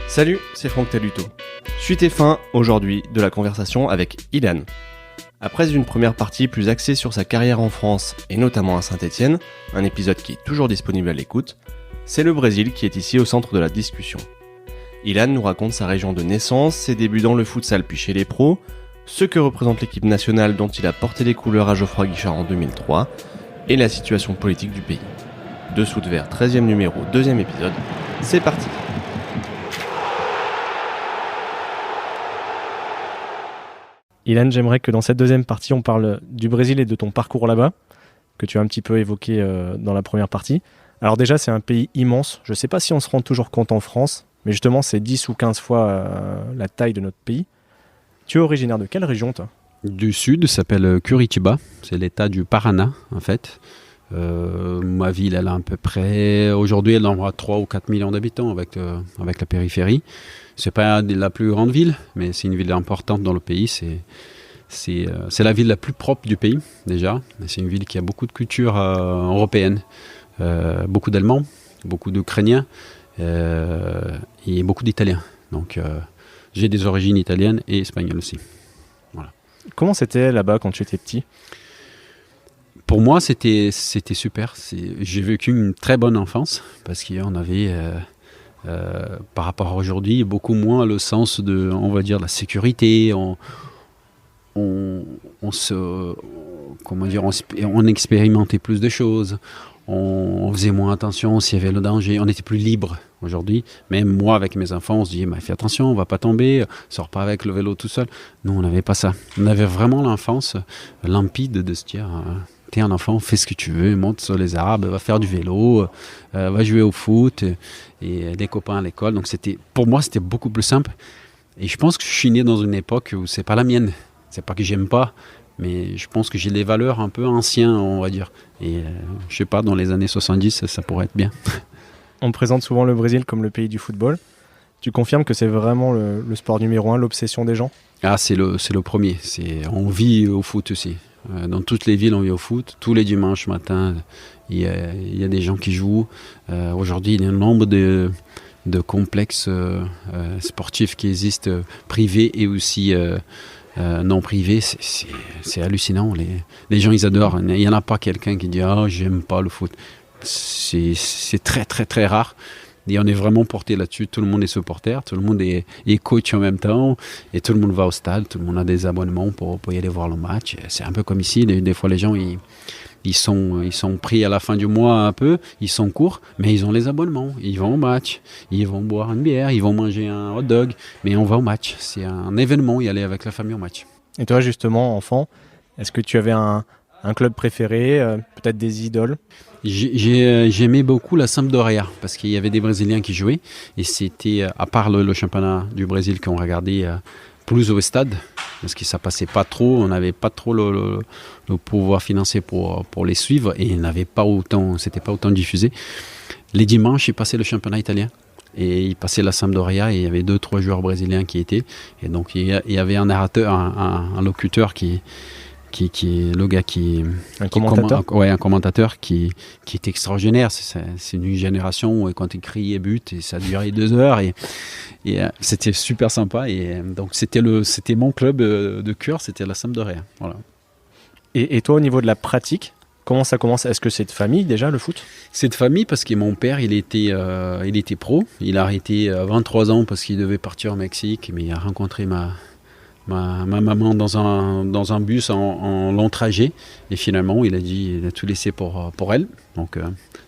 Salut, c'est Franck Taluto. Suite et fin, aujourd'hui, de la conversation avec Ilan. Après une première partie plus axée sur sa carrière en France et notamment à Saint-Etienne, un épisode qui est toujours disponible à l'écoute, c'est le Brésil qui est ici au centre de la discussion. Ilan nous raconte sa région de naissance, ses débuts dans le futsal puis chez les pros, ce que représente l'équipe nationale dont il a porté les couleurs à Geoffroy Guichard en 2003 et la situation politique du pays. Dessous de verre, 13e numéro, 2e épisode, c'est parti. Ilan, j'aimerais que dans cette deuxième partie, on parle du Brésil et de ton parcours là-bas, que tu as un petit peu évoqué dans la première partie. Alors déjà, c'est un pays immense. Je ne sais pas si on se rend toujours compte en France, mais justement, c'est 10 ou 15 fois la taille de notre pays. Tu es originaire de quelle région, toi ? Du sud, ça s'appelle Curitiba. C'est l'état du Paraná, en fait. Ma ville, elle a à peu près... Aujourd'hui, elle aura 3 ou 4 millions d'habitants avec la périphérie. C'est pas la plus grande ville, mais c'est une ville importante dans le pays. C'est la ville la plus propre du pays, déjà. C'est une ville qui a beaucoup de culture européenne. Beaucoup d'Allemands, beaucoup d'Ukrainiens et beaucoup d'Italiens. Donc, j'ai des origines italiennes et espagnoles aussi. Voilà. Comment c'était là-bas quand tu étais petit ? Pour moi, c'était super. J'ai vécu une très bonne enfance parce qu'on avait... par rapport à aujourd'hui, beaucoup moins le sens de, on va dire, la sécurité. On expérimentait plus de choses. On faisait moins attention s'il y avait le danger. On était plus libre aujourd'hui. Même moi, avec mes enfants, on se dit, fais attention, on va pas tomber, sors pas avec le vélo tout seul. Nous, on n'avait pas ça. On avait vraiment l'enfance limpide de se dire... T'es un enfant, fais ce que tu veux, monte sur les arbres, va faire du vélo, va jouer au foot et des copains à l'école. Donc pour moi, c'était beaucoup plus simple. Et je pense que je suis né dans une époque où c'est pas la mienne. C'est pas que j'aime pas, mais je pense que j'ai les valeurs un peu anciennes, on va dire. Et je sais pas, dans les années 70, ça pourrait être bien. On présente souvent le Brésil comme le pays du football. Tu confirmes que c'est vraiment le sport numéro 1, l'obsession des gens ? Ah, c'est le premier. On vit au foot aussi. Dans toutes les villes, on vit au foot. Tous les dimanches matin, il y a des gens qui jouent. Aujourd'hui, il y a un nombre de complexes sportifs qui existent, privés et aussi non privés. C'est hallucinant. Les gens, ils adorent. Il n'y en a pas quelqu'un qui dit « Ah, j'aime pas le foot ». C'est très, très, très rare. Et on est vraiment porté là-dessus. Tout le monde est supporter, tout le monde est coach en même temps, et tout le monde va au stade, tout le monde a des abonnements pour y aller voir le match. C'est un peu comme ici. Des fois, les gens, ils sont pris à la fin du mois un peu, ils sont courts, mais ils ont les abonnements. Ils vont au match, ils vont boire une bière, ils vont manger un hot dog, mais on va au match. C'est un événement, y aller avec la famille au match. Et toi, justement, enfant, est-ce que tu avais un club préféré, peut-être des idoles ? J'aimais beaucoup la Sampdoria parce qu'il y avait des Brésiliens qui jouaient et c'était, à part le championnat du Brésil qu'on regardait plus au stade, parce que ça passait pas trop, on n'avait pas trop le pouvoir financier pour les suivre et c'était pas autant diffusé. Les dimanches, il passait le championnat italien et il passait la Sampdoria et il y avait 2-3 joueurs brésiliens qui étaient, et donc il y avait un narrateur, un locuteur qui est le gars un commentateur. Un commentateur qui est extraordinaire. C'est une génération où quand il criait but et ça durait 2 heures et c'était super sympa, et donc c'était mon club de cœur, c'était la Sampdoria. Voilà. Et toi, au niveau de la pratique, comment ça commence ? Est-ce que c'est de famille déjà, le foot ? C'est de famille parce que mon père, il était pro. Il a arrêté à 23 ans parce qu'il devait partir au Mexique, mais il a rencontré ma maman dans un bus en long trajet, et finalement il a tout laissé pour elle, donc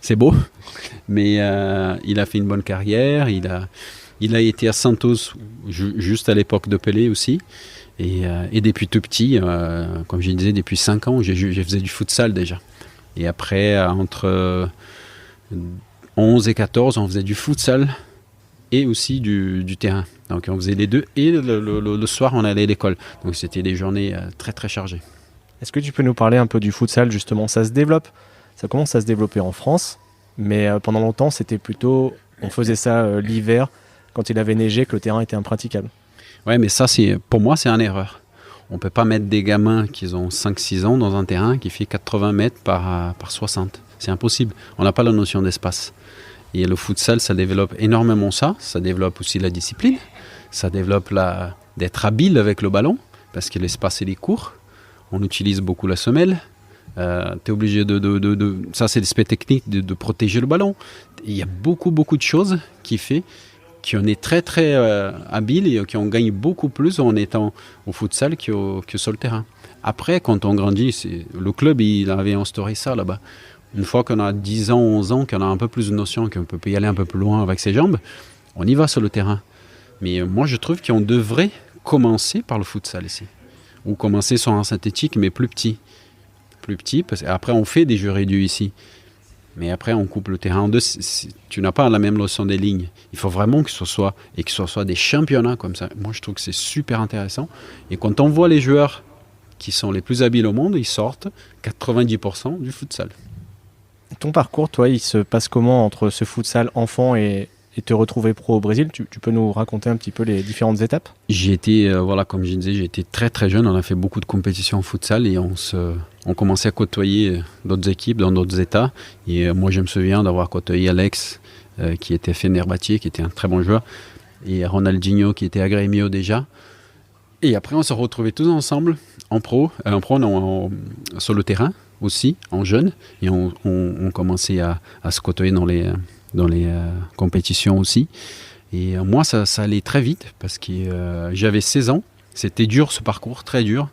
c'est beau, mais il a fait une bonne carrière. Il a été à Santos juste à l'époque de Pelé aussi, et depuis tout petit, comme je disais, depuis 5 ans je faisais du futsal déjà, et après entre 11 et 14 on faisait du futsal et aussi du terrain. Donc on faisait les deux, et le soir on allait à l'école. Donc c'était des journées très très chargées. Est-ce que tu peux nous parler un peu du futsal justement ? Ça commence à se développer en France, mais pendant longtemps c'était plutôt, on faisait ça l'hiver quand il avait neigé, que le terrain était impraticable. Ouais, mais ça pour moi c'est une erreur. On ne peut pas mettre des gamins qui ont 5-6 ans dans un terrain qui fait 80 mètres par 60. C'est impossible. On n'a pas la notion d'espace. Et le futsal, ça développe énormément ça. Ça développe aussi la discipline. Ça développe d'être habile avec le ballon, parce que l'espace est court. On utilise beaucoup la semelle. Tu es obligé ça c'est l'aspect technique, de protéger le ballon. Il y a beaucoup de choses qui fait qu'on est très très habile et qu'on gagne beaucoup plus en étant au futsal que sur le terrain. Après, quand on grandit, le club il avait instauré ça là-bas. Une fois qu'on a 10 ans, 11 ans, qu'on a un peu plus de notion, qu'on peut y aller un peu plus loin avec ses jambes, on y va sur le terrain. Mais moi je trouve qu'on devrait commencer par le futsal ici. Ou commencer sur un synthétique mais plus petit, parce qu'après on fait des jeux réduits ici, mais après on coupe le terrain en deux. Tu n'as pas la même notion des lignes. Il faut vraiment que ce soit des championnats comme ça. Moi je trouve que c'est super intéressant, et quand on voit les joueurs qui sont les plus habiles au monde, ils sortent 90% du futsal. Ton parcours, toi, il se passe comment entre ce futsal enfant et te retrouver pro au Brésil? Tu peux nous raconter un petit peu les différentes étapes? J'ai été, comme je disais, j'ai été très très jeune. On a fait beaucoup de compétitions en futsal et on commençait à côtoyer d'autres équipes dans d'autres états. Et moi, je me souviens d'avoir côtoyé Alex, qui était Fenerbahçe, qui était un très bon joueur, et Ronaldinho, qui était à Grêmio déjà. Et après, on se retrouvait tous ensemble en pro, sur le terrain aussi, en jeune. Et on commençait à se côtoyer dans les compétitions aussi. Et moi, ça allait très vite parce que j'avais 16 ans. C'était dur ce parcours, très dur.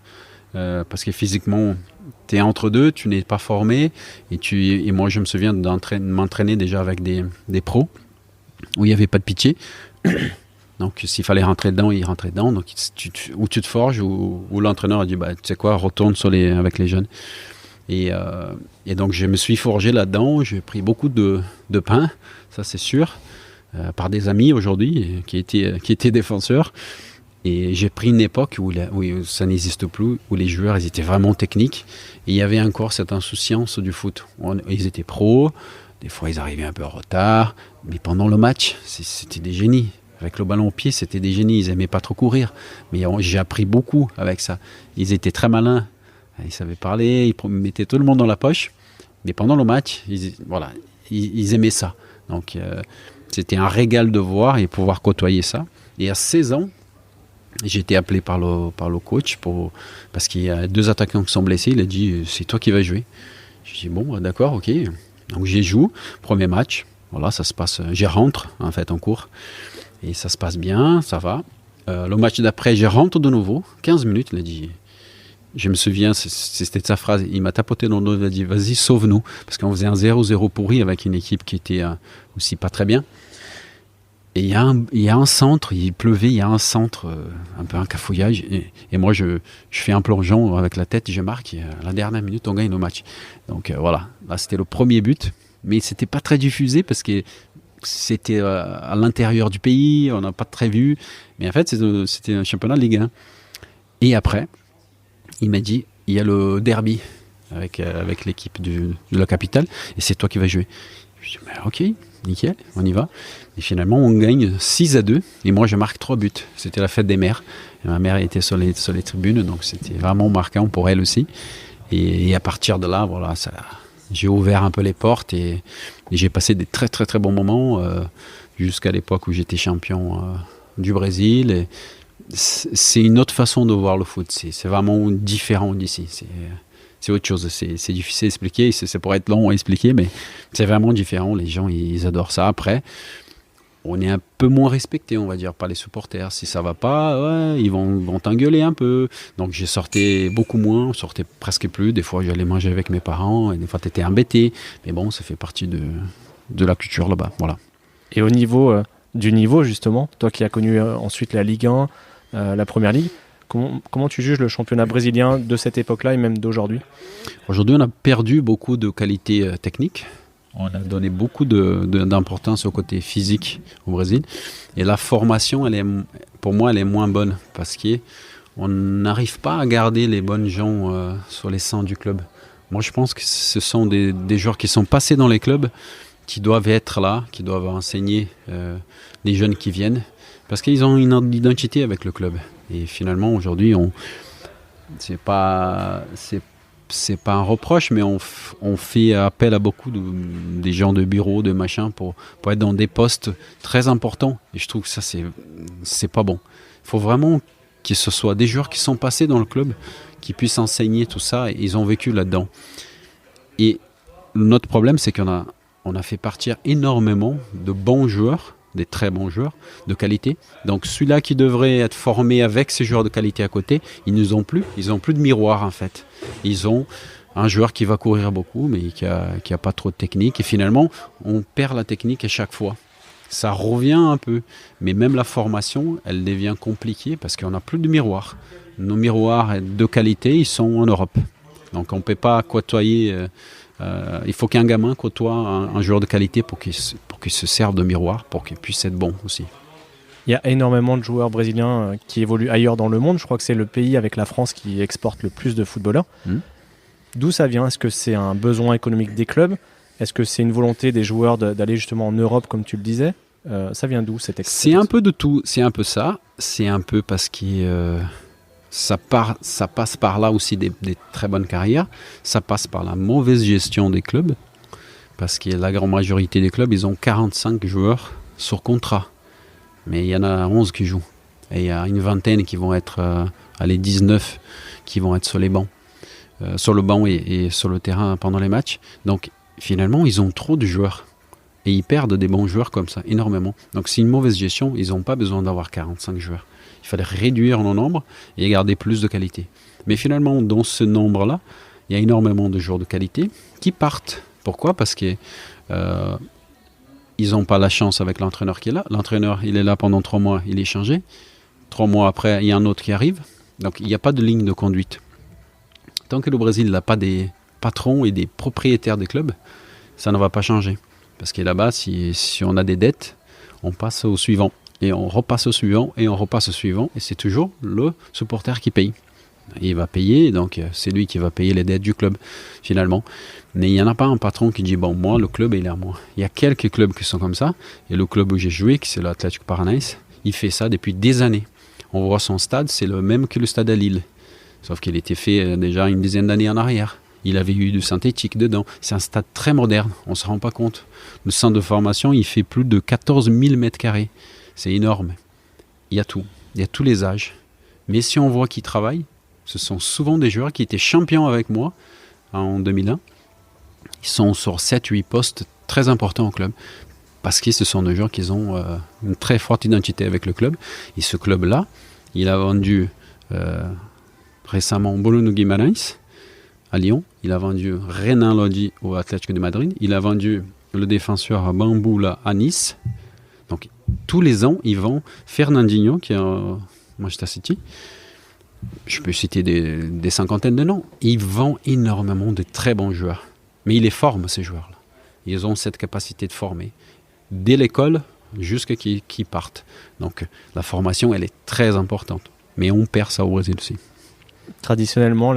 Parce que physiquement, tu es entre deux, tu n'es pas formé. Et moi, je me souviens de m'entraîner déjà avec des pros où il n'y avait pas de pitié. Donc, s'il fallait rentrer dedans, il rentrait dedans. Donc, ou tu te forges, ou l'entraîneur a dit, tu sais quoi, retourne avec les jeunes. Et donc, je me suis forgé là-dedans. J'ai pris beaucoup de pain, ça c'est sûr, par des amis aujourd'hui qui étaient défenseurs. Et j'ai pris une époque où ça n'existe plus, où les joueurs ils étaient vraiment techniques. Et il y avait encore cette insouciance du foot. Ils étaient pros, des fois ils arrivaient un peu en retard. Mais pendant le match, c'était des génies. Avec le ballon au pied, c'était des génies. Ils n'aimaient pas trop courir. Mais j'ai appris beaucoup avec ça. Ils étaient très malins. Ils savaient parler, ils mettaient tout le monde dans la poche. Mais pendant le match, ils aimaient ça. Donc, c'était un régal de voir et pouvoir côtoyer ça. Et à 16 ans, j'ai été appelé par le coach parce qu'il y a 2 attaquants qui sont blessés. Il a dit, c'est toi qui vas jouer. Je dis, bon, d'accord, ok. Donc, j'y joue. Premier match. Voilà, ça se passe. J'y rentre, en fait, en cours. Et ça se passe bien, ça va. Le match d'après, je rentre de nouveau. 15 minutes, il a dit... Je me souviens, c'était sa phrase, il m'a tapoté dans le dos, il a dit « Vas-y, sauve-nous ». Parce qu'on faisait un 0-0 pourri avec une équipe qui était aussi pas très bien. Et il y a un centre, il pleuvait, il y a un centre, un peu un cafouillage. Et moi, je fais un plongeon avec la tête, je marque. Et à la dernière minute, on gagne le match. Donc voilà, là c'était le premier but. Mais c'était pas très diffusé parce que c'était à l'intérieur du pays, on n'a pas très vu. Mais en fait, c'était un championnat de Ligue 1. Et après... il m'a dit, il y a le derby avec l'équipe de la capitale, et c'est toi qui vas jouer. Je dis, ok, nickel, on y va. Et finalement, on gagne 6-2, et moi, je marque 3 buts. C'était la fête des mères. Et ma mère était sur les tribunes, donc c'était vraiment marquant pour elle aussi. Et à partir de là, voilà, j'ai ouvert un peu les portes, et j'ai passé des très, très, très bons moments, jusqu'à l'époque où j'étais champion du Brésil. Et c'est une autre façon de voir le foot. C'est vraiment différent d'ici. C'est autre chose. C'est difficile à expliquer. Ça pourrait être long à expliquer, mais c'est vraiment différent. Les gens, ils adorent ça. Après, on est un peu moins respecté, on va dire, par les supporters. Si ça va pas, ils vont t'engueuler un peu. Donc, j'ai sorti beaucoup moins. On sortait presque plus. Des fois, j'allais manger avec mes parents. Et des fois, tu étais embêté. Mais bon, ça fait partie de la culture là-bas. Voilà. Et au niveau du niveau, justement, toi qui as connu ensuite la Ligue 1, la Première Ligue, comment tu juges le championnat brésilien de cette époque-là et même d'aujourd'hui? Aujourd'hui, on a perdu beaucoup de qualités techniques. On a donné beaucoup d'importance au côté physique au Brésil. Et la formation, pour moi, elle est moins bonne parce qu'on n'arrive pas à garder les bonnes gens sur les centres du club. Moi, je pense que ce sont des joueurs qui sont passés dans les clubs, qui doivent être là, qui doivent enseigner les jeunes qui viennent. Parce qu'ils ont une identité avec le club. Et finalement, aujourd'hui, c'est c'est pas un reproche, mais on fait appel à beaucoup des gens de bureau, de machin, pour être dans des postes très importants. Et je trouve que ça, c'est pas bon. Il faut vraiment que ce soit des joueurs qui sont passés dans le club, qui puissent enseigner tout ça, et ils ont vécu là-dedans. Et notre problème, c'est qu'on a fait partir énormément de bons joueurs, des très bons joueurs de qualité. Donc celui-là qui devrait être formé avec ces joueurs de qualité à côté, ils n'ont plus de miroir en fait. Ils ont un joueur qui va courir beaucoup mais qui a pas trop de technique, et finalement on perd la technique à chaque fois. Ça revient un peu, mais même la formation, elle devient compliquée parce qu'on n'a plus de miroir. Nos miroirs de qualité, ils sont en Europe. Donc on ne peut pas côtoyer. Il faut qu'un gamin côtoie un joueur de qualité pour qu'il se serve de miroir, pour qu'il puisse être bon aussi. Il y a énormément de joueurs brésiliens qui évoluent ailleurs dans le monde. Je crois que c'est le pays avec la France qui exporte le plus de footballeurs. D'où ça vient ? Est-ce que c'est un besoin économique des clubs ? Est-ce que c'est une volonté des joueurs d'aller justement en Europe, comme tu le disais ? Ça vient d'où cette exportation ? C'est un peu de tout. C'est un peu ça. C'est un peu parce que ça passe par là aussi des très bonnes carrières. Ça passe par la mauvaise gestion des clubs. Parce que la grande majorité des clubs, ils ont 45 joueurs sur contrat. Mais il y en a 11 qui jouent. Et il y a une vingtaine qui vont être, 19 qui vont être sur les bancs. Sur le banc et sur le terrain pendant les matchs. Donc finalement, ils ont trop de joueurs. Et ils perdent des bons joueurs comme ça, énormément. Donc c'est une mauvaise gestion. Ils n'ont pas besoin d'avoir 45 joueurs. Il fallait réduire le nombre et garder plus de qualité. Mais finalement, dans ce nombre-là, il y a énormément de joueurs de qualité qui partent. Pourquoi ? Parce que ils n'ont pas la chance avec l'entraîneur qui est là. L'entraîneur, il est là pendant 3 mois, il est changé. 3 mois après, il y a un autre qui arrive. Donc il n'y a pas de ligne de conduite. Tant que le Brésil n'a pas des patrons et des propriétaires des clubs, ça ne va pas changer. Parce que là-bas, si on a des dettes, on passe au suivant. Et on repasse au suivant, et on repasse au suivant. Et c'est toujours le supporter qui paye. Il va payer, donc c'est lui qui va payer les dettes du club, finalement. Mais il n'y en a pas un patron qui dit, bon, moi, le club, il est à moi. Il y a quelques clubs qui sont comme ça. Et le club où j'ai joué, qui c'est l'Atlético Paranaense, il fait ça depuis des années. On voit son stade, c'est le même que le stade à Lille. Sauf qu'il était fait déjà une dizaine d'années en arrière. Il avait eu du synthétique dedans. C'est un stade très moderne, on ne se rend pas compte. Le centre de formation, il fait plus de 14 000 m². C'est énorme. Il y a tout. Il y a tous les âges. Mais si on voit qui travaillent, ce sont souvent des joueurs qui étaient champions avec moi en 2001. Ils sont sur 7-8 postes très importants au club. Parce que ce sont des joueurs qui ont une très forte identité avec le club. Et ce club-là, il a vendu récemment Bruno Guimarães à Lyon. Il a vendu Renan Lodi au Atlético de Madrid. Il a vendu le défenseur Bamboula à Nice. Donc, tous les ans, ils vendent Fernandinho, qui est à Manchester City. Je peux citer des cinquantaines de noms. Ils vendent énormément de très bons joueurs. Mais ils les forment, ces joueurs-là. Ils ont cette capacité de former. Dès l'école, jusqu'à qu'ils partent. Donc, la formation, elle est très importante. Mais on perd ça au Brésil aussi. Traditionnellement,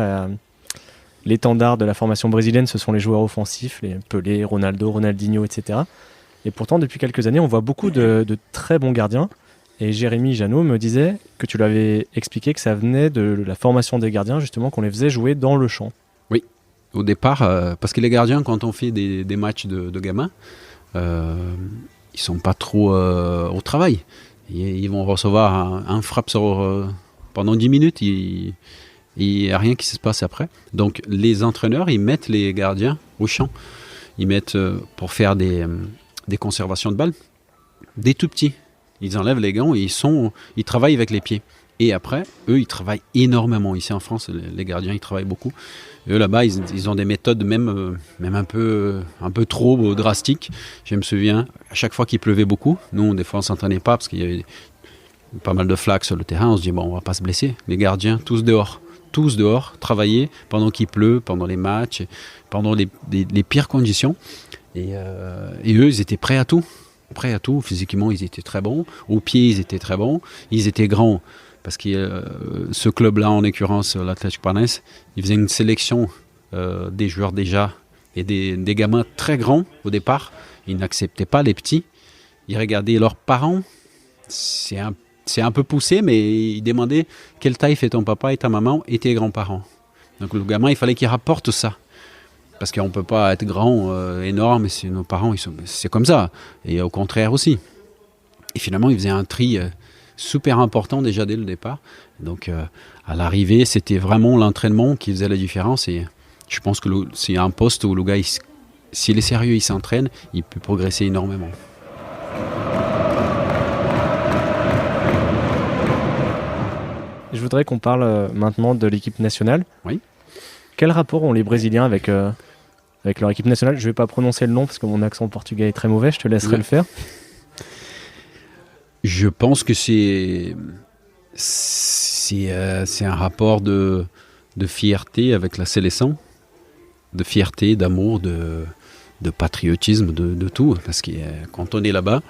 l'étendard de la formation brésilienne, ce sont les joueurs offensifs, les Pelé, Ronaldo, Ronaldinho, etc. Et pourtant, depuis quelques années, on voit beaucoup de très bons gardiens. Et Jérémy Janot me disait que tu l'avais expliqué que ça venait de la formation des gardiens, justement, qu'on les faisait jouer dans le champ. Oui, au départ, parce que les gardiens, quand on fait des matchs de gamins, ils sont pas trop au travail. Ils vont recevoir un frappe pendant 10 minutes, il n'y a rien qui se passe après. Donc les entraîneurs, ils mettent les gardiens au champ. Ils mettent pour faire des conservations de balles, des tout petits. Ils enlèvent les gants et ils travaillent avec les pieds. Et après, eux, ils travaillent énormément. Ici en France, les gardiens, ils travaillent beaucoup. Eux, là-bas, ils ont des méthodes même un peu trop drastiques. Je me souviens, à chaque fois qu'il pleuvait beaucoup, nous, des fois, on ne s'entraînait pas parce qu'il y avait pas mal de flaques sur le terrain. On se dit, bon, on ne va pas se blesser. Les gardiens, tous dehors, travailler pendant qu'il pleut, pendant les matchs, pendant les pires conditions. Et eux, ils étaient prêts à tout. Physiquement, ils étaient très bons. Au pied, ils étaient très bons. Ils étaient grands. Parce que ce club-là, en l'occurrence, l'Atlético Paranaense, il faisait une sélection des joueurs déjà et des gamins très grands au départ. Ils n'acceptaient pas les petits. Ils regardaient leurs parents. C'est un peu poussé, mais ils demandaient quelle taille fait ton papa et ta maman et tes grands-parents. Donc le gamin, il fallait qu'il rapporte ça. Parce qu'on ne peut pas être grand, énorme, et nos parents, c'est comme ça. Et au contraire aussi. Et finalement, ils faisaient un tri super important déjà dès le départ. Donc à l'arrivée, c'était vraiment l'entraînement qui faisait la différence. Et je pense que c'est un poste où le gars, s'il est sérieux, il s'entraîne, il peut progresser énormément. Je voudrais qu'on parle maintenant de l'équipe nationale. Oui. Quel rapport ont les Brésiliens avec leur équipe nationale ? Je ne vais pas prononcer le nom parce que mon accent portugais est très mauvais, je te laisserai le faire. Je pense que c'est un rapport de fierté avec la sélection, de fierté, d'amour, de patriotisme, de tout. Parce que quand on est là-bas,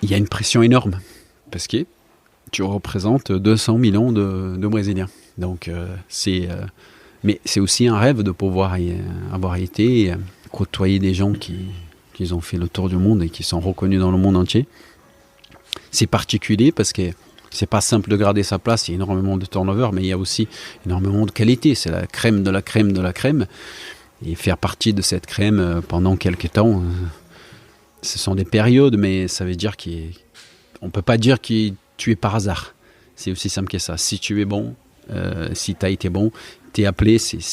il y a une pression énorme. Parce que tu représentes 200 millions de Brésiliens. Donc mais c'est aussi un rêve de pouvoir avoir été côtoyer des gens qui ont fait le tour du monde et qui sont reconnus dans le monde entier. C'est particulier parce que c'est pas simple de garder sa place, il y a énormément de turnover, mais il y a aussi énormément de qualité. C'est la crème de la crème de la crème. Et faire partie de cette crème pendant quelques temps, ce sont des périodes, mais ça veut dire qu'on ne peut pas dire que tu es par hasard. C'est aussi simple que ça. Si tu es bon, si tu as été bon, tu es appelé, c'est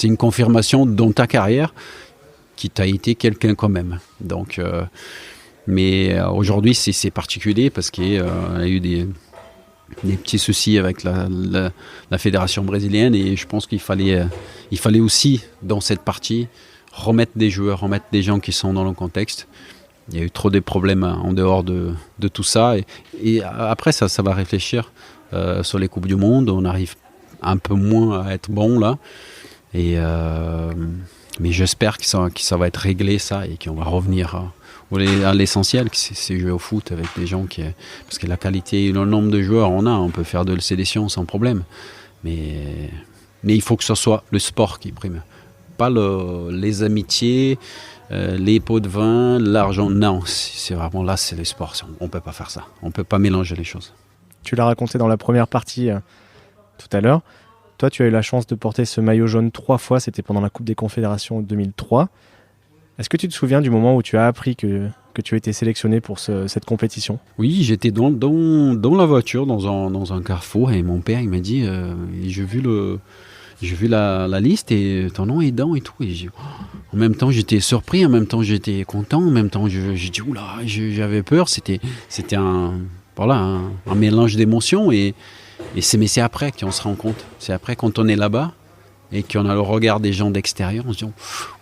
une confirmation dans ta carrière que tu as été quelqu'un quand même. Donc, mais aujourd'hui, c'est particulier parce qu'il y a eu des petits soucis avec la fédération brésilienne et je pense qu'il fallait aussi, dans cette partie, remettre des joueurs, remettre des gens qui sont dans le contexte. Il y a eu trop de problèmes en dehors de tout ça. Et après, ça va réfléchir sur les Coupes du Monde. On arrive un peu moins à être bon là. Mais j'espère que ça va être réglé, ça, et qu'on va revenir à l'essentiel, c'est jouer au foot avec des gens parce que la qualité et le nombre de joueurs on peut faire de la sélection sans problème. Mais il faut que ce soit le sport qui prime. Pas les amitiés, les pots de vin, l'argent. Non, c'est vraiment là, c'est le sport. On ne peut pas faire ça. On ne peut pas mélanger les choses. Tu l'as raconté dans la première partie tout à l'heure. Toi, tu as eu la chance de porter ce maillot jaune 3 fois. C'était pendant la Coupe des Confédérations 2003. Est-ce que tu te souviens du moment où tu as appris que tu as été sélectionné pour cette compétition ? Oui, j'étais dans la voiture, dans un carrefour, et mon père il m'a dit j'ai vu la liste et ton nom est dedans et tout. Et en même temps, j'étais surpris, en même temps, j'étais content, en même temps, j'ai dit oula, j'avais peur. C'était un mélange d'émotions mais c'est après qu'on se rend compte. C'est après, quand on est là-bas et qu'on a le regard des gens d'extérieur, on se dit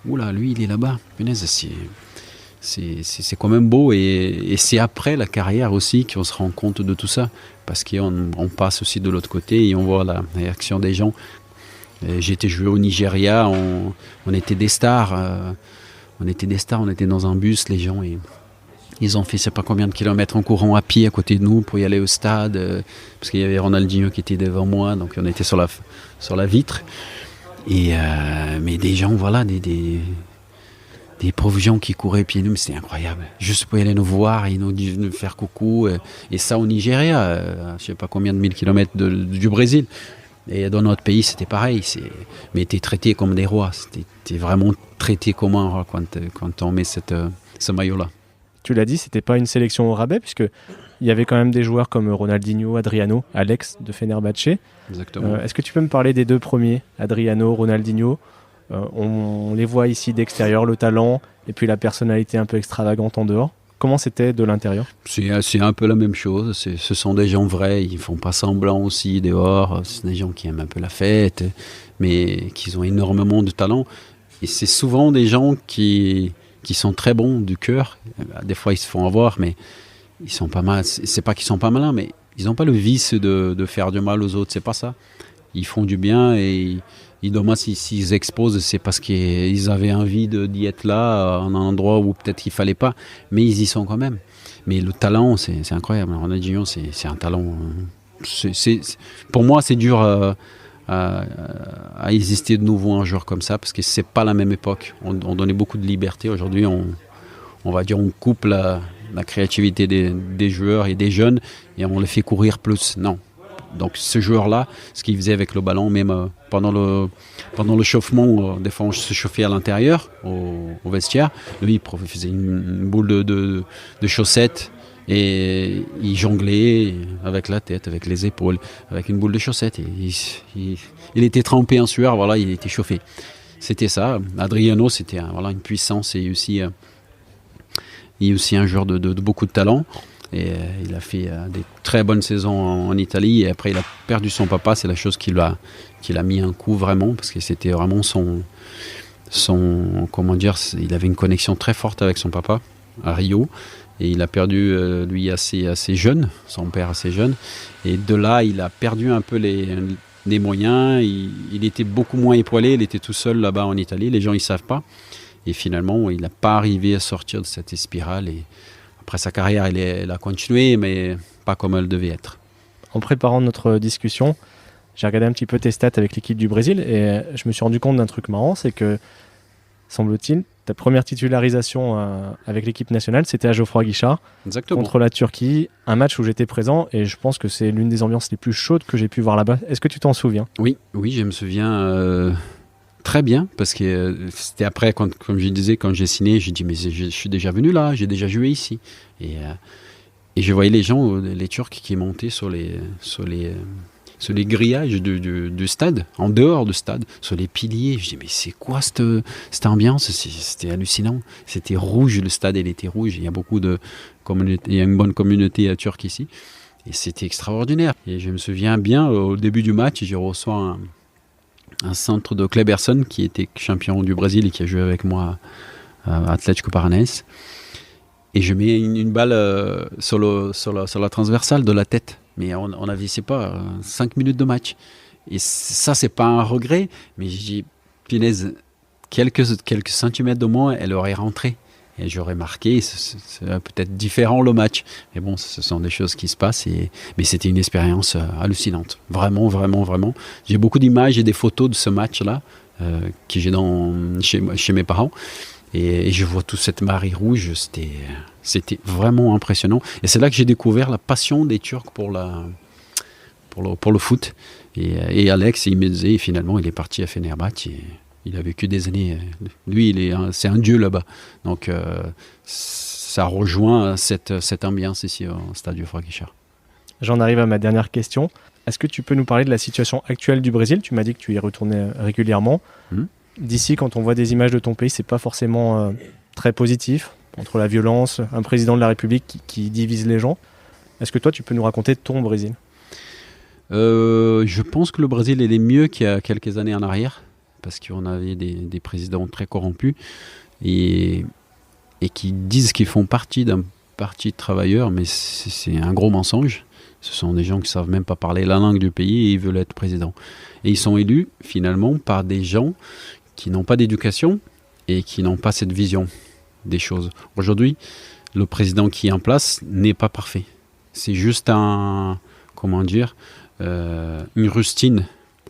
oula, lui, il est là-bas. Punaise, c'est quand même beau. Et c'est après la carrière aussi qu'on se rend compte de tout ça. Parce qu'on passe aussi de l'autre côté et on voit la réaction des gens. J'ai été joué au Nigeria, on était des stars. On était dans un bus, les gens. Ils ont fait je sais pas combien de kilomètres en courant à pied à côté de nous pour y aller au stade, parce qu'il y avait Ronaldinho qui était devant moi, donc on était sur la vitre. Mais des gens, voilà, des pauvres gens qui couraient pieds nus, c'était incroyable. Juste pour y aller nous voir et nous faire coucou. Et ça au Nigeria, je sais pas combien de 1000 kilomètres du Brésil. Et dans notre pays, c'était pareil. Mais t'es traité comme des rois. T'es vraiment traité comme un roi quand on met ce maillot-là. Tu l'as dit, c'était pas une sélection au rabais, puisqu'il y avait quand même des joueurs comme Ronaldinho, Adriano, Alex de Fenerbahçe. Exactement. Est-ce que tu peux me parler des deux premiers, Adriano, Ronaldinho ? On les voit ici d'extérieur, le talent, et puis la personnalité un peu extravagante en dehors. Comment c'était de l'intérieur ? C'est un peu la même chose. Ce sont des gens vrais, ils font pas semblant aussi dehors. C'est des gens qui aiment un peu la fête, mais qui ont énormément de talent. Et c'est souvent des gens qui sont très bons du cœur. Des fois, ils se font avoir, mais ils sont pas mal. C'est pas qu'ils sont pas malins, mais ils n'ont pas le vice de faire du mal aux autres. C'est pas ça. Ils font du bien et dommage s'ils exposent, c'est parce qu'ils avaient envie d'y être là, en un endroit où peut-être qu'il fallait pas, mais ils y sont quand même. Mais le talent, c'est incroyable. Ronaldinho, c'est un talent. Pour moi, c'est dur à exister de nouveau un jour comme ça, parce que c'est pas la même époque. On donnait beaucoup de liberté. Aujourd'hui, on va dire, on coupe la créativité des joueurs et des jeunes et on les fait courir plus. Non. Donc ce joueur-là, ce qu'il faisait avec le ballon, même pendant le chauffement, des fois on se chauffait à l'intérieur, au vestiaire, lui il faisait une boule de chaussettes et il jonglait avec la tête, avec les épaules, avec une boule de chaussettes. Et il était trempé en sueur, voilà, il était chauffé. C'était ça. Adriano, c'était une puissance et aussi un joueur de beaucoup de talent. Et il a fait des très bonnes saisons en Italie. Et après, il a perdu son papa. C'est la chose qui l'a mis un coup vraiment, parce que c'était vraiment son comment dire, il avait une connexion très forte avec son papa à Rio. Et il a perdu, lui, assez jeune, son père assez jeune. Et de là, il a perdu un peu les moyens. Il était beaucoup moins épaulé. Il était tout seul là-bas en Italie. Les gens, ils ne savent pas. Et finalement, il n'a pas arrivé à sortir de cette spirale. Et après, sa carrière, elle a continué, mais pas comme elle devait être. En préparant notre discussion, j'ai regardé un petit peu tes stats avec l'équipe du Brésil et je me suis rendu compte d'un truc marrant, c'est que, semble-t-il, ta première titularisation avec l'équipe nationale, c'était à Geoffroy Guichard. Exactement. Contre la Turquie, un match où j'étais présent et je pense que c'est l'une des ambiances les plus chaudes que j'ai pu voir là-bas. Est-ce que tu t'en souviens ? Oui, je me souviens très bien, parce que c'était après, comme je disais, quand j'ai signé, j'ai dit mais je suis déjà venu là, j'ai déjà joué ici. Et je voyais les gens, les Turcs qui montaient sur les grillages du stade, en dehors du stade, sur les piliers. Je dis mais c'est quoi cette ambiance ? C'était hallucinant. C'était rouge, le stade il était rouge. Il y a une bonne communauté turque ici. Et c'était extraordinaire. Et je me souviens bien, au début du match, je reçois un centre de Kleberson qui était champion du Brésil et qui a joué avec moi à Atlético Paranaense. Et je mets une balle sur la transversale de la tête. Mais on avait, c'est pas, 5 minutes de match. Et ça, c'est pas un regret. Mais je dis, punaise, quelques centimètres de moins, elle aurait rentré. Et j'aurais marqué. C'est peut-être différent le match. Mais bon, ce sont des choses qui se passent. Mais c'était une expérience hallucinante. Vraiment, vraiment, vraiment. J'ai beaucoup d'images et des photos de ce match-là que j'ai chez mes parents. Et je vois toute cette marée rouge, c'était vraiment impressionnant. Et c'est là que j'ai découvert la passion des Turcs pour le foot. Et Alex, il me disait, finalement, il est parti à Fenerbahçe. Il a vécu des années. Lui, c'est un dieu là-bas. Donc, ça rejoint cette ambiance ici au stade Geoffroy Guichard. J'en arrive à ma dernière question. Est-ce que tu peux nous parler de la situation actuelle du Brésil ? Tu m'as dit que tu y retournais régulièrement. D'ici, quand on voit des images de ton pays, c'est pas forcément très positif. Entre la violence, un président de la République qui divise les gens. Est-ce que toi, tu peux nous raconter ton Brésil ? Je pense que le Brésil est mieux qu'il y a quelques années en arrière, parce qu'on avait des présidents très corrompus et qui disent qu'ils font partie d'un parti de travailleurs, mais c'est un gros mensonge. Ce sont des gens qui ne savent même pas parler la langue du pays et ils veulent être présidents. Et ils sont élus finalement par des gens qui n'ont pas d'éducation et qui n'ont pas cette vision des choses. Aujourd'hui, le président qui est en place n'est pas parfait. C'est juste une rustine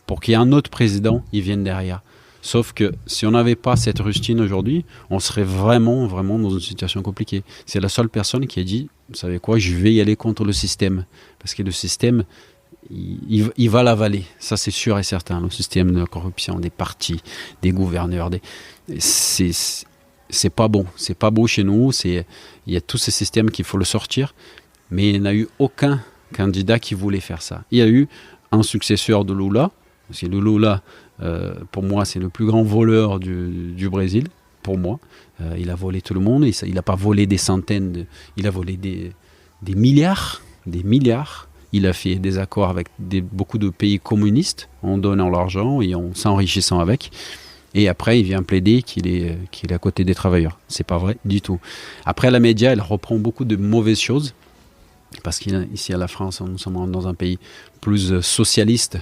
pour qu'il y ait un autre président, il vienne derrière. Sauf que si on n'avait pas cette rustine aujourd'hui, on serait vraiment, vraiment dans une situation compliquée. C'est la seule personne qui a dit, vous savez quoi, je vais y aller contre le système. Parce que le système, il va l'avaler. Ça, c'est sûr et certain. Le système de corruption, des partis, des gouverneurs, c'est pas bon. C'est pas beau chez nous. Il y a tous ces systèmes qu'il faut le sortir. Mais il n'y a eu aucun candidat qui voulait faire ça. Il y a eu un successeur de Lula. Parce que Lula, pour moi, c'est le plus grand voleur du Brésil. Pour moi, il a volé tout le monde. Il n'a pas volé des centaines. Il a volé des milliards. Des milliards. Il a fait des accords avec beaucoup de pays communistes en donnant l'argent et en s'enrichissant avec. Et après, il vient plaider qu'il est à côté des travailleurs. C'est pas vrai du tout. Après, la média, elle reprend beaucoup de mauvaises choses. Parce qu'ici à la France, nous sommes dans un pays plus socialiste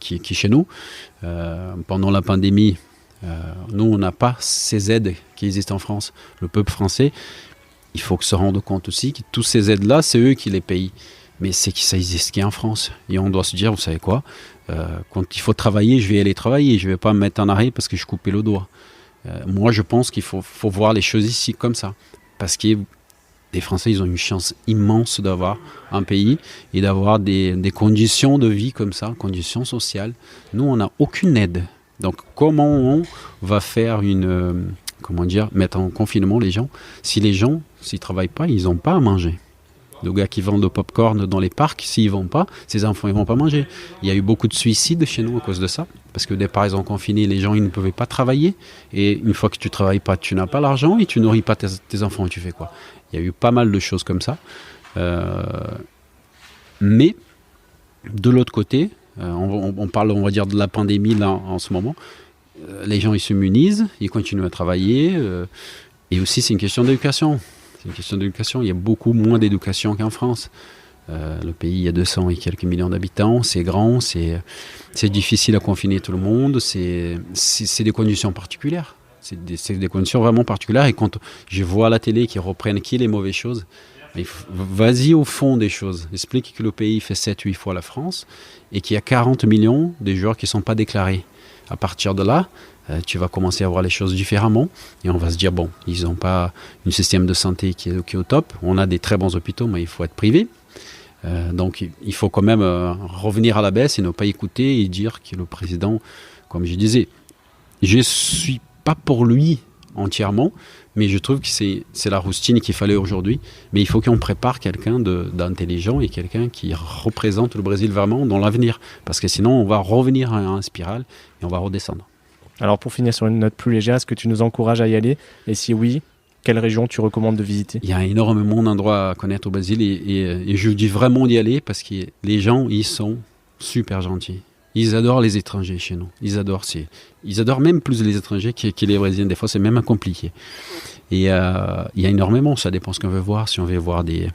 qui chez nous. Pendant la pandémie, nous, on n'a pas ces aides qui existent en France. Le peuple français, il faut se rendre compte aussi que toutes ces aides-là, c'est eux qui les payent. Mais c'est que ça existe qu'en France. Et on doit se dire, vous savez quoi, quand il faut travailler, je vais aller travailler. Je ne vais pas me mettre en arrêt parce que je coupais le doigt. Moi, je pense qu'il faut voir les choses ici comme ça. Parce que Les Français, ils ont une chance immense d'avoir un pays et d'avoir des conditions de vie comme ça, conditions sociales. Nous, on n'a aucune aide. Donc, comment on va faire mettre en confinement les gens? Si les gens, s'ils ne travaillent pas, ils n'ont pas à manger. Les gars qui vendent au pop-corn dans les parcs, s'ils ne vont pas, ces enfants, ils ne vont pas manger. Il y a eu beaucoup de suicides chez nous à cause de ça. Parce que dès par exemple confinés, les gens, ils ne pouvaient pas travailler. Et une fois que tu ne travailles pas, tu n'as pas l'argent et tu nourris pas tes enfants. Tu fais quoi? Il y a eu pas mal de choses comme ça. Mais, de l'autre côté, on parle, on va dire, de la pandémie là en ce moment. Les gens, ils s'immunisent, ils continuent à travailler. Et aussi, c'est une question d'éducation. C'est une question d'éducation. Il y a beaucoup moins d'éducation qu'en France. Le pays, il y a 200 et quelques millions d'habitants. C'est grand, c'est difficile à confiner tout le monde. C'est des conditions particulières. C'est des conditions vraiment particulières. Et quand je vois à la télé qu'ils reprennent les mauvaises choses, vas-y au fond des choses. Explique que le pays fait 7-8 fois la France et qu'il y a 40 millions de joueurs qui ne sont pas déclarés. À partir de là, tu vas commencer à voir les choses différemment et on va se dire, bon, ils n'ont pas un système de santé qui est au top. On a des très bons hôpitaux, mais il faut être privé. Donc il faut quand même revenir à la baisse et ne pas écouter et dire que le président, comme je disais, je ne suis pas pour lui entièrement, mais je trouve que c'est la roustine qu'il fallait aujourd'hui. Mais il faut qu'on prépare quelqu'un d'intelligent et quelqu'un qui représente le Brésil vraiment dans l'avenir. Parce que sinon, on va revenir à une spirale et on va redescendre. Alors pour finir sur une note plus légère, est-ce que tu nous encourages à y aller? Et si oui, quelle région tu recommandes de visiter? Il y a énormément d'endroits à connaître au Brésil et je dis vraiment d'y aller parce que les gens, ils sont super gentils. Ils adorent les étrangers chez nous. Ils adorent même plus les étrangers que les Brésiliens. Des fois, c'est même compliqué. Et il y a énormément. Ça dépend ce qu'on veut voir. Si on veut voir des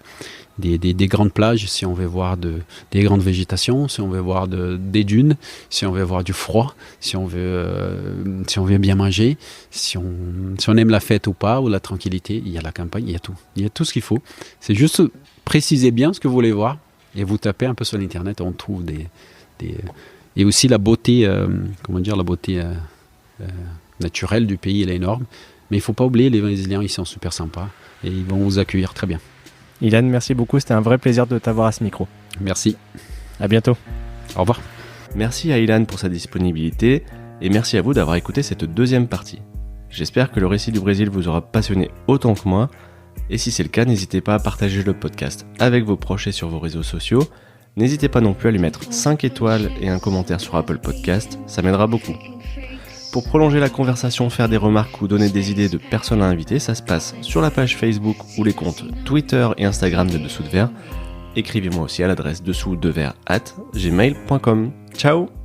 grandes plages, si on veut voir des grandes végétations, si on veut voir des dunes, si on veut voir du froid, si on veut bien manger, si on aime la fête ou pas, ou la tranquillité, il y a la campagne, il y a tout. Il y a tout ce qu'il faut. C'est juste préciser bien ce que vous voulez voir et vous tapez un peu sur l'internet, on trouve et aussi la beauté, la beauté naturelle du pays, elle est énorme. Mais il ne faut pas oublier, les Brésiliens, ils sont super sympas et ils vont vous accueillir très bien. Ilan, merci beaucoup, c'était un vrai plaisir de t'avoir à ce micro. Merci. À bientôt. Au revoir. Merci à Ilan pour sa disponibilité et merci à vous d'avoir écouté cette deuxième partie. J'espère que le récit du Brésil vous aura passionné autant que moi. Et si c'est le cas, n'hésitez pas à partager le podcast avec vos proches et sur vos réseaux sociaux. N'hésitez pas non plus à lui mettre 5 étoiles et un commentaire sur Apple Podcast, ça m'aidera beaucoup. Pour prolonger la conversation, faire des remarques ou donner des idées de personnes à inviter, ça se passe sur la page Facebook ou les comptes Twitter et Instagram de Dessous de Verre. Écrivez-moi aussi à l'adresse dessous-de-verre@gmail.com. Ciao!